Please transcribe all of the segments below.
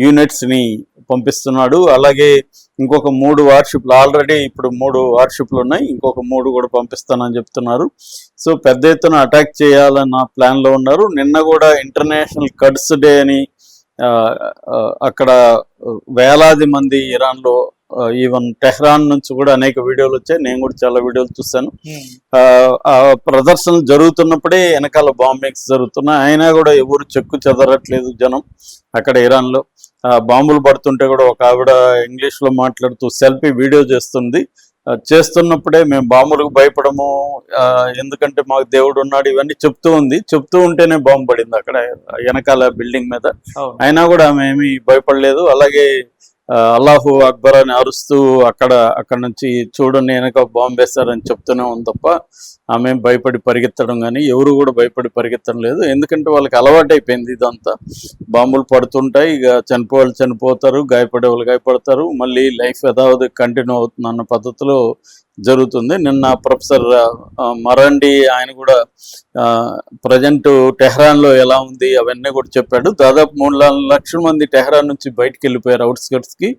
యూనిట్స్ని పంపిస్తున్నాడు. అలాగే ఇంకొక 3 వార్షిప్లు ఆల్రెడీ ఇప్పుడు 3 వార్షిప్లు ఉన్నాయి, ఇంకొక 3 కూడా పంపిస్తానని చెప్తున్నారు. సో పెద్ద ఎత్తున అటాక్ చేయాలన్న ప్లాన్లో ఉన్నారు. నిన్న కూడా ఇంటర్నేషనల్ కడ్స్ డే అని అక్కడ వేలాది మంది ఇరాన్లో ఈవెన్ టెహ్రాన్ నుంచి కూడా అనేక వీడియోలు వచ్చాయి. నేను కూడా చాలా వీడియోలు చూశాను. ఆ ప్రదర్శనలు జరుగుతున్నప్పుడే వెనకాల బాంబింగ్స్ జరుగుతున్నాయి. అయినా కూడా ఎవరు చెక్కు చెదరట్లేదు జనం. అక్కడ ఇరాన్లో బాంబులు పడుతుంటే కూడా ఒక ఆవిడ ఇంగ్లీష్లో మాట్లాడుతూ సెల్ఫీ వీడియో చేస్తున్నప్పుడే మేము బాంబులకు భయపడము, ఎందుకంటే మాకు దేవుడు ఉన్నాడు, ఇవన్నీ చెప్తూ ఉంటేనే బాంబు పడింది అక్కడ వెనకాల బిల్డింగ్ మీద. అయినా కూడా ఆమె ఏమీ భయపడలేదు. అలాగే అల్లాహు అక్బర్ అని అరుస్తూ అక్కడ నుంచి చూడండి వెనక బాంబు వేస్తారని చెప్తూనే ఉంది తప్ప ఆమె భయపడి పరిగెత్తడం కానీ ఎవరు కూడా భయపడి పరిగెత్తడం లేదు. ఎందుకంటే వాళ్ళకి అలవాటు అయిపోయింది ఇదంతా. బాంబులు పడుతుంటాయి, ఇక చనిపోవాలి చనిపోతారు, గాయపడే వాళ్ళు గాయపడతారు, మళ్ళీ లైఫ్ యథావధి కంటిన్యూ అవుతుంది అన్న పద్ధతిలో జరుగుతుంది. నిన్న ప్రొఫెసర్ మరాండి ఆయన కూడా ప్రజెంట్ టెహ్రాన్లో ఎలా ఉంది అవన్నీ కూడా చెప్పాడు. దాదాపు 3 లక్షల మంది టెహ్రాన్ నుంచి బయటకు వెళ్ళిపోయారు అవుట్స్కట్స్కి.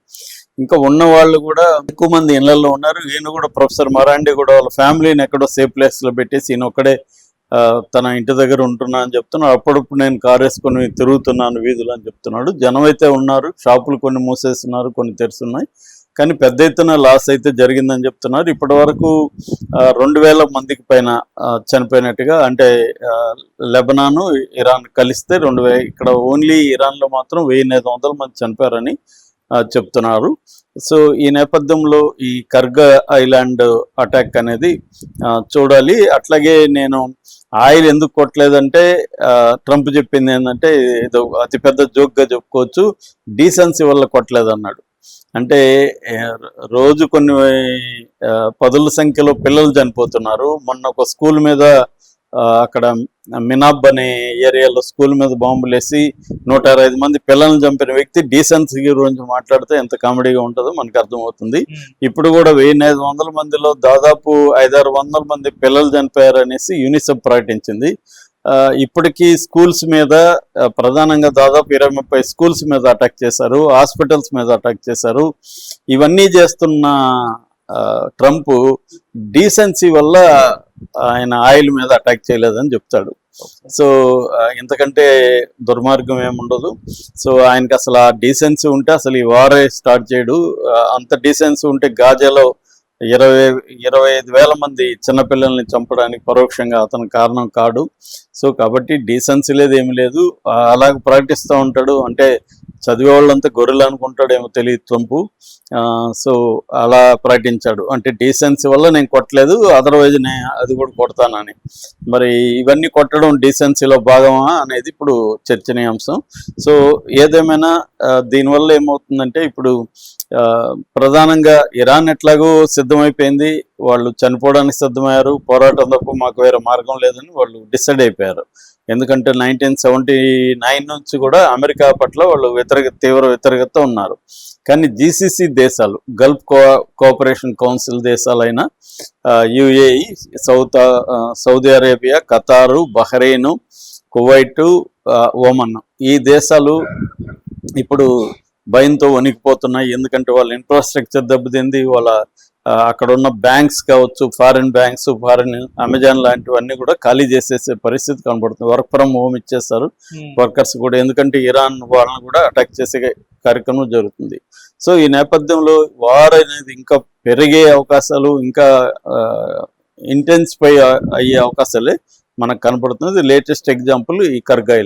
ఇంకా ఉన్న వాళ్ళు కూడా ఎక్కువ మంది ఇళ్లలో ఉన్నారు. ఈయన కూడా ప్రొఫెసర్ మరాండి కూడా వాళ్ళ ఫ్యామిలీని ఎక్కడో సేఫ్ ప్లేస్లో పెట్టేసి ఈయన ఒక్కడే తన ఇంటి దగ్గర ఉంటున్నా అని చెప్తున్నాడు. అప్పుడప్పుడు నేను కారు వేసుకొని తిరుగుతున్నాను వీధులు అని చెప్తున్నాడు. జనం అయితే ఉన్నారు, షాపులు కొన్ని మూసేస్తున్నారు, కొన్ని తెరుస్తున్నాయి, కానీ పెద్ద ఎత్తున లాస్ అయితే జరిగిందని చెప్తున్నారు. ఇప్పటి వరకు 2000 మందికి పైన చనిపోయినట్టుగా, అంటే లెబనాను ఇరాన్ కలిస్తే 2000, ఇక్కడ ఓన్లీ ఇరాన్లో మాత్రం 1500 మంది చనిపోయారని చెప్తున్నారు. సో ఈ నేపథ్యంలో ఈ కర్గ్ ఐలాండ్ అటాక్ అనేది చూడాలి. అట్లాగే నేను ఆయిల్ ఎందుకు కొట్టలేదంటే ట్రంప్ చెప్పింది ఏంటంటే ఇది అతిపెద్ద జోక్గా చెప్పుకోవచ్చు, డీసెన్సీ వల్ల కొట్టలేదన్నాడు. అంటే రోజు కొన్ని 10ల సంఖ్యలో పిల్లలు చనిపోతున్నారు. మొన్న ఒక స్కూల్ మీద అక్కడ మినాబ్ అనే ఏరియాలో స్కూల్ మీద బాంబులు వేసి 125 మంది పిల్లల్ని చంపిన వ్యక్తి డీసెన్సీ గురించి మాట్లాడితే ఎంత కామెడీగా ఉంటుందో మనకు అర్థమవుతుంది. ఇప్పుడు కూడా 1500 మందిలో దాదాపు 500-600 మంది పిల్లలు చనిపోయారనేసి యూనిసెఫ్ ప్రకటించింది. ఇప్పటికీ స్కూల్స్ మీద ప్రధానంగా దాదాపు 20-30 స్కూల్స్ మీద అటాక్ చేశారు, హాస్పిటల్స్ మీద అటాక్ చేశారు. ఇవన్నీ చేస్తున్న ట్రంప్ డీసెన్సీ వల్ల ఆయన ఆయిల్ మీద అటాక్ చేయలేదని చెప్తాడు. సో ఇంతకంటే దుర్మార్గం ఏముండదు. సో ఆయనకి అసలు ఆ డీసెన్సీ ఉంటే అసలు ఈ వారే స్టార్ట్ చేయడు. అంత డీసెన్సీ ఉంటే గాజాలో 25,000 మంది చిన్నపిల్లల్ని చంపడానికి పరోక్షంగా అతను కారణం కాడు. సో కాబట్టి డీసెన్సీ లేదు, ఏమి లేదు, అలాగ ప్రకటిస్తూ ఉంటాడు. అంటే చదివే వాళ్ళంతా గొర్రెలు అనుకుంటాడేమో తెలియదు ట్రంప్. సో అలా ప్రకటించాడు, అంటే డీసెన్సీ వల్ల నేను కొట్టలేదు, అదర్వైజ్ నేను అది కూడా కొడతానని. మరి ఇవన్నీ కొట్టడం డీసెన్సీలో భాగమా అనేది ఇప్పుడు చర్చనీయాంశం. సో ఏదేమైనా దీనివల్ల ఏమవుతుందంటే ఇప్పుడు ప్రధానంగా ఇరాన్ ఎట్లాగో సిద్ధమైపోయింది, వాళ్ళు చనిపోవడానికి సిద్ధమయ్యారు, పోరాటం తప్ప మాకు వేరే మార్గం లేదని వాళ్ళు డిసైడ్ అయిపోయారు. ఎందుకంటే 1979 నుంచి కూడా అమెరికా పట్ల వాళ్ళు తీవ్ర వ్యతిరేకత ఉన్నారు. కానీ జీసీసీ దేశాలు, గల్ఫ్ కోఆపరేషన్ కౌన్సిల్ దేశాలైన UAE, Saudi Arabia, Qatar, Bahrain, Kuwait, Oman, ఈ దేశాలు ఇప్పుడు భయంతో వణికిపోతున్నాయి. ఎందుకంటే వాళ్ళ ఇన్ఫ్రాస్ట్రక్చర్ దెబ్బతింది, వాళ్ళ అక్కడ ఉన్న బ్యాంక్స్ కావచ్చు, ఫారిన్ బ్యాంక్స్, ఫారిన్ అమెజాన్ లాంటివన్నీ కూడా ఖాళీ చేసేసే పరిస్థితి కనబడుతుంది. వర్క్ ఫ్రమ్ హోమ్ ఇచ్చేస్తారు వర్కర్స్ కూడా, ఎందుకంటే ఇరాన్ వాళ్ళని కూడా అటాక్ చేసే కార్యక్రమం జరుగుతుంది. సో ఈ నేపథ్యంలో వార్ అనేది ఇంకా పెరిగే అవకాశాలు, ఇంకా ఇంటెన్సిఫై అయ్యే అవకాశాలే మనకు కనపడుతుంది. లేటెస్ట్ ఎగ్జాంపుల్ ఈ కర్గ్ ఐలాండ్.